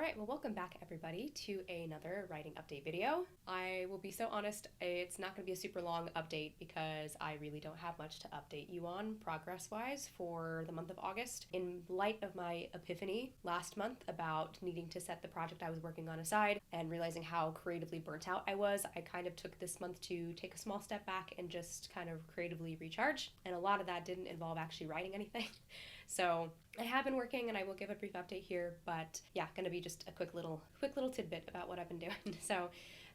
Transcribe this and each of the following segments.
Alright, well welcome back everybody to another writing update video. I will be so honest, it's not going to be a super long update because I really don't have much to update you on progress-wise for the month of August. In light of my epiphany last month about needing to set the project I was working on aside and realizing how creatively burnt out I was, I kind of took this month to take a small step back and just kind of creatively recharge, and a lot of that didn't involve actually writing anything. So I have been working, and I will give a brief update here, but yeah, gonna be just a quick little tidbit about what I've been doing. So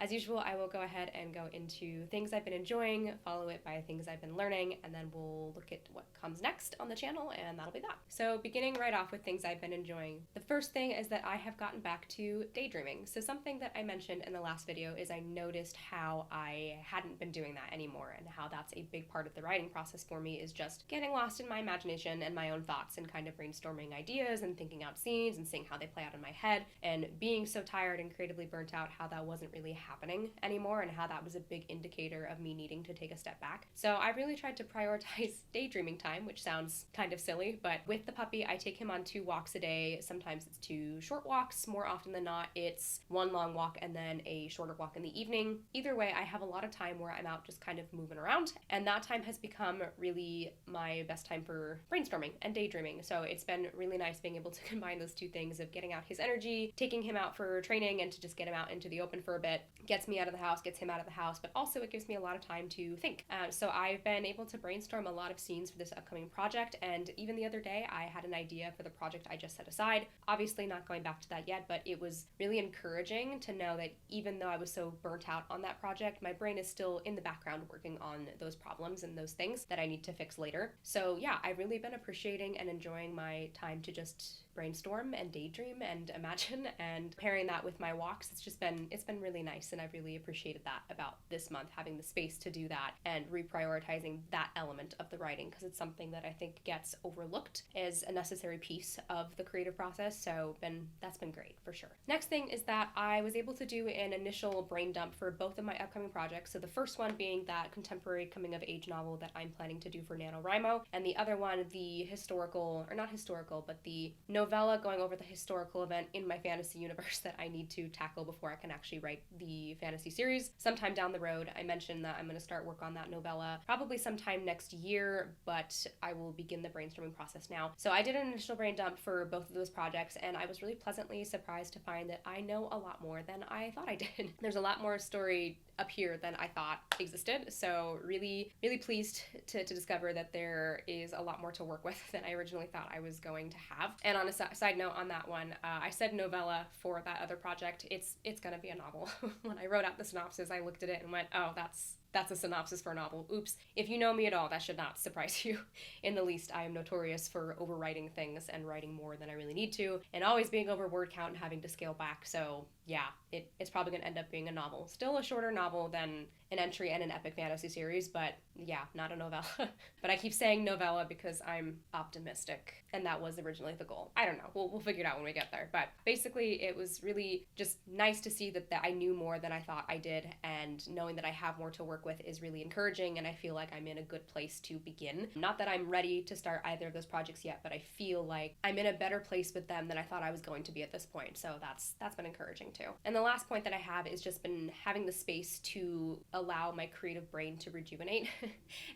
as usual, I will go ahead and go into things I've been enjoying, follow it by things I've been learning, and then we'll look at what comes next on the channel, and that'll be that. So beginning right off with things I've been enjoying. The first thing is that I have gotten back to daydreaming. So something that I mentioned in the last video is I noticed how I hadn't been doing that anymore, and how that's a big part of the writing process for me, is just getting lost in my imagination and my own thoughts and kind of brainstorming ideas and thinking out scenes and seeing how they play out in my head, and being so tired and creatively burnt out how that wasn't really happening anymore, and how that was a big indicator of me needing to take a step back. So I really tried to prioritize daydreaming time, which sounds kind of silly, but with the puppy I take him on 2 walks a day. Sometimes it's 2 short walks, more often than not it's 1 long walk and then a shorter walk in the evening. Either way, I have a lot of time where I'm out just kind of moving around, and that time has become really my best time for brainstorming and daydreaming. So it's been really nice being able to combine those 2 things of getting out his energy, taking him out for training and to just get him out into the open for a bit. Gets me out of the house, gets him out of the house, but also it gives me a lot of time to think. So I've been able to brainstorm a lot of scenes for this upcoming project, and even the other day I had an idea for the project I just set aside. Obviously not going back to that yet, but it was really encouraging to know that even though I was so burnt out on that project, my brain is still in the background working on those problems and those things that I need to fix later. So yeah, I've really been appreciating and enjoying my time to just brainstorm and daydream and imagine, and pairing that with my walks. It's been really nice, and I've really appreciated that about this month, having the space to do that and reprioritizing that element of the writing, because it's something that I think gets overlooked as a necessary piece of the creative process. So that's been great for sure. Next thing is that I was able to do an initial brain dump for both of my upcoming projects. So the first one being that contemporary coming of age novel that I'm planning to do for NaNoWriMo, and the other one the historical, or not historical, but the novella going over the historical event in my fantasy universe that I need to tackle before I can actually write the fantasy series sometime down the road. I mentioned that I'm going to start work on that novella probably sometime next year, but I will begin the brainstorming process now. So I did an initial brain dump for both of those projects, and I was really pleasantly surprised to find that I know a lot more than I thought I did. There's a lot more story up here than I thought existed, so really pleased to discover that there is a lot more to work with than I originally thought I was going to have. And on a side note on that one, I said novella for that other project. It's gonna be a novel. When I wrote out the synopsis, I looked at it and went, oh, that's a synopsis for a novel. Oops. If you know me at all, that should not surprise you in the least. I am notorious for overwriting things and writing more than I really need to, and always being over word count and having to scale back. So yeah, it's probably going to end up being a novel. Still a shorter novel than an entry and an epic fantasy series, but yeah, not a novella. But I keep saying novella because I'm optimistic, and that was originally the goal. I don't know. We'll figure it out when we get there. But basically, it was really just nice to see that I knew more than I thought I did, and knowing that I have more to work with is really encouraging, and I feel like I'm in a good place to begin. Not that I'm ready to start either of those projects yet, but I feel like I'm in a better place with them than I thought I was going to be at this point. So that's been encouraging too. And the last point that I have is just been having the space to allow my creative brain to rejuvenate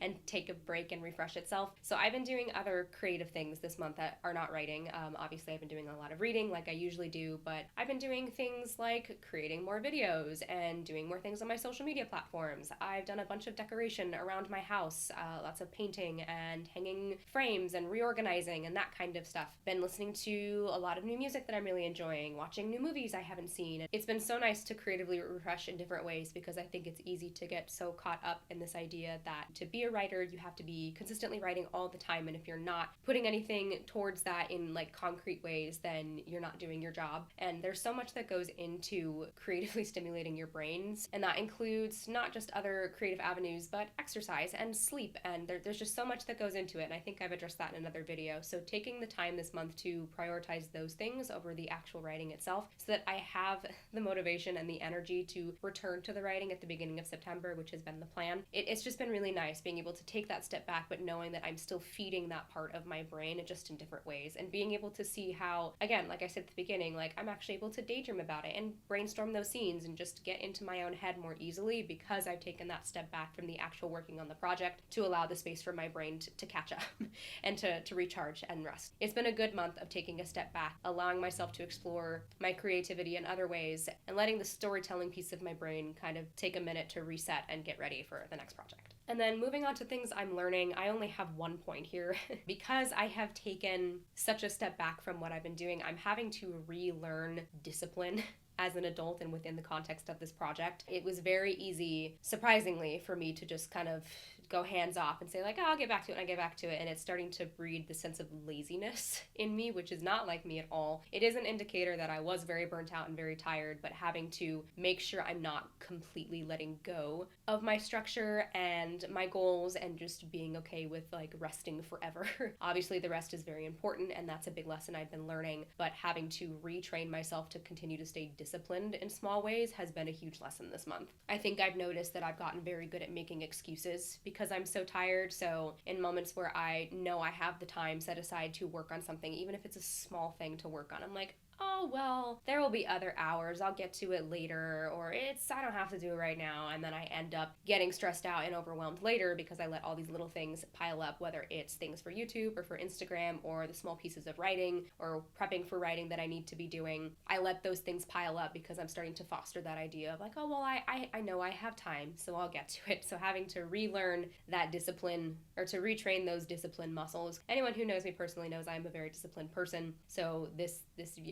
and take a break and refresh itself. So I've been doing other creative things this month that are not writing. Obviously I've been doing a lot of reading like I usually do, but I've been doing things like creating more videos and doing more things on my social media platforms. I've done a bunch of decoration around my house, lots of painting and hanging frames and reorganizing and that kind of stuff. Been listening to a lot of new music that I'm really enjoying, watching new movies I haven't seen. It's been so nice to creatively refresh in different ways, because I think it's easy to get so caught up in this idea that to be a writer you have to be consistently writing all the time, and if you're not putting anything towards that in like concrete ways, then you're not doing your job. And there's so much that goes into creatively stimulating your brains, and that includes not just other other creative avenues, but exercise and sleep, and there's just so much that goes into it, and I think I've addressed that in another video. So taking the time this month to prioritize those things over the actual writing itself, so that I have the motivation and the energy to return to the writing at the beginning of September, which has been the plan. It's just been really nice being able to take that step back, but knowing that I'm still feeding that part of my brain just in different ways, and being able to see how, again, like I said at the beginning, like I'm actually able to daydream about it and brainstorm those scenes and just get into my own head more easily, because I've taken that step back from the actual working on the project to allow the space for my brain to catch up and to recharge and rest. It's been a good month of taking a step back, allowing myself to explore my creativity in other ways, and letting the storytelling piece of my brain kind of take a minute to reset and get ready for the next project. And then moving on to things I'm learning, I only have one point here. Because I have taken such a step back from what I've been doing, I'm having to relearn discipline as an adult and within the context of this project. It was very easy, surprisingly, for me to just kind of go hands off and say like, oh, I'll get back to it, and I get back to it, and it's starting to breed the sense of laziness in me, which is not like me at all. It is an indicator that I was very burnt out and very tired, but having to make sure I'm not completely letting go of my structure and my goals, and just being okay with like resting forever. Obviously the rest is very important, and that's a big lesson I've been learning, but having to retrain myself to continue to stay disciplined in small ways has been a huge lesson this month. I think I've noticed that I've gotten very good at making excuses because I'm so tired. So in moments where I know I have the time set aside to work on something, even if it's a small thing to work on, I'm like, oh, well, there will be other hours. I'll get to it later, or I don't have to do it right now. And then I end up getting stressed out and overwhelmed later because I let all these little things pile up, whether it's things for YouTube or for Instagram, or the small pieces of writing or prepping for writing that I need to be doing. I let those things pile up because I'm starting to foster that idea of like, oh, well, I know I have time, so I'll get to it. So having to relearn that discipline, or to retrain those discipline muscles. Anyone who knows me personally knows I'm a very disciplined person. So this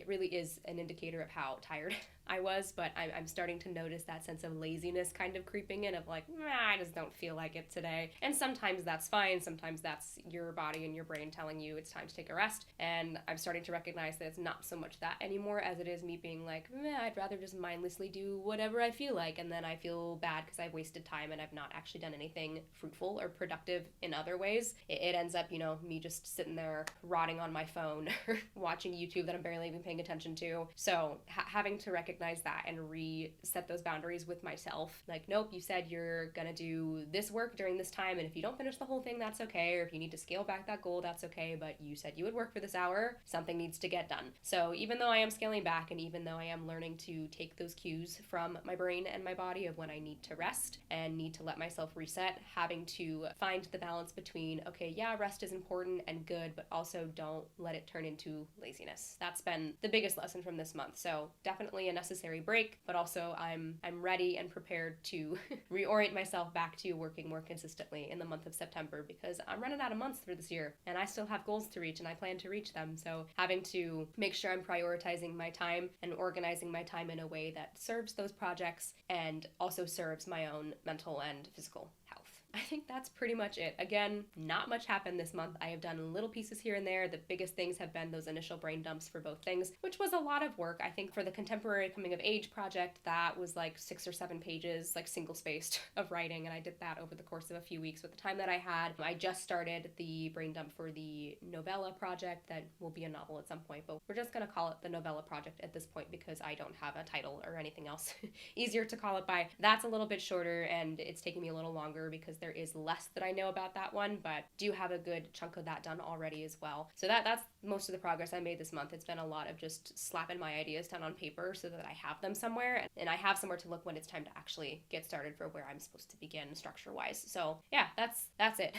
really is an indicator of how tired I was, but I'm starting to notice that sense of laziness kind of creeping in, of like, I just don't feel like it today. And sometimes that's fine. Sometimes that's your body and your brain telling you it's time to take a rest. And I'm starting to recognize that it's not so much that anymore as it is me being like, I'd rather just mindlessly do whatever I feel like. And then I feel bad because I've wasted time and I've not actually done anything fruitful or productive in other ways. It ends up, me just sitting there rotting on my phone or watching YouTube that I'm barely even paying attention to. So having to recognize that and reset those boundaries with myself. Like, nope, you said you're gonna do this work during this time, and if you don't finish the whole thing, that's okay. Or if you need to scale back that goal, that's okay. But you said you would work for this hour, something needs to get done. So even though I am scaling back, and even though I am learning to take those cues from my brain and my body of when I need to rest and need to let myself reset, having to find the balance between, okay, yeah, rest is important and good, but also don't let it turn into laziness. That's been the biggest lesson from this month. So definitely a necessary break, but also I'm ready and prepared to reorient myself back to working more consistently in the month of September, because I'm running out of months for this year and I still have goals to reach and I plan to reach them. So having to make sure I'm prioritizing my time and organizing my time in a way that serves those projects and also serves my own mental and physical health. I think that's pretty much it. Again, not much happened this month. I have done little pieces here and there. The biggest things have been those initial brain dumps for both things, which was a lot of work. I think for the contemporary coming of age project, that was like 6 or 7 pages, like single spaced of writing. And I did that over the course of a few weeks with the time that I had. I just started the brain dump for the novella project that will be a novel at some point, but we're just going to call it the novella project at this point because I don't have a title or anything else easier to call it by. That's a little bit shorter and it's taking me a little longer because there is less that I know about that one, but do have a good chunk of that done already as well. So that's most of the progress I made this month. It's been a lot of just slapping my ideas down on paper so that I have them somewhere, and I have somewhere to look when it's time to actually get started for where I'm supposed to begin structure-wise. So yeah, that's it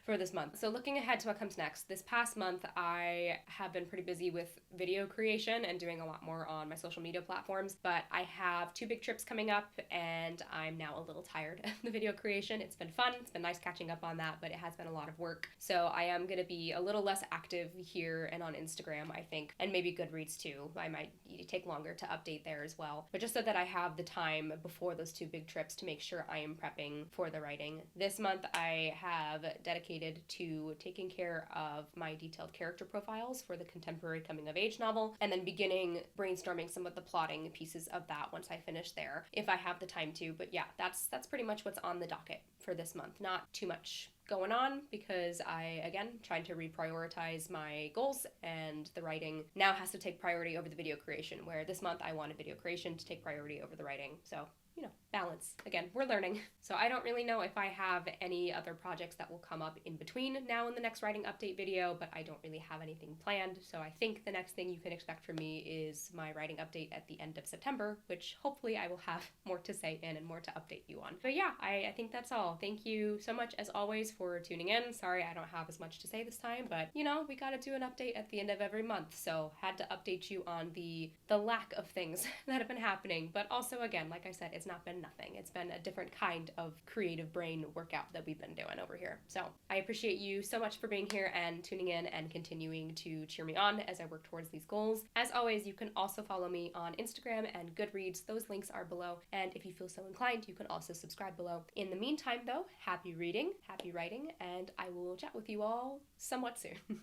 for this month. So looking ahead to what comes next, this past month I have been pretty busy with video creation and doing a lot more on my social media platforms, but I have 2 big trips coming up and I'm now a little tired of the video creation. It's been fun. It's been nice catching up on that, but it has been a lot of work. So I am going to be a little less active here here and on Instagram, I think, and maybe Goodreads too. I might take longer to update there as well, but just so that I have the time before those two big trips to make sure I am prepping for the writing. This month I have dedicated to taking care of my detailed character profiles for the contemporary coming of age novel, and then beginning brainstorming some of the plotting pieces of that once I finish there, if I have the time to. But yeah, that's pretty much what's on the docket for this month. Not too much going on because I, again, trying to reprioritize my goals, and the writing now has to take priority over the video creation, where this month I wanted video creation to take priority over the writing. So, you know, balance. Again, we're learning. So I don't really know if I have any other projects that will come up in between now and the next writing update video, but I don't really have anything planned. So I think the next thing you can expect from me is my writing update at the end of September, which hopefully I will have more to say in and more to update you on. But yeah, I think that's all. Thank you so much as always for tuning in. Sorry I don't have as much to say this time, but you know, we gotta do an update at the end of every month, so had to update you on the lack of things that have been happening. But also, again, like I said, it's not been nothing. It's been a different kind of creative brain workout that we've been doing over here. So I appreciate you so much for being here and tuning in and continuing to cheer me on as I work towards these goals. As always, you can also follow me on Instagram and Goodreads. Those links are below, and if you feel so inclined, you can also subscribe below. In the meantime, though, happy reading, happy writing, and I will chat with you all somewhat soon.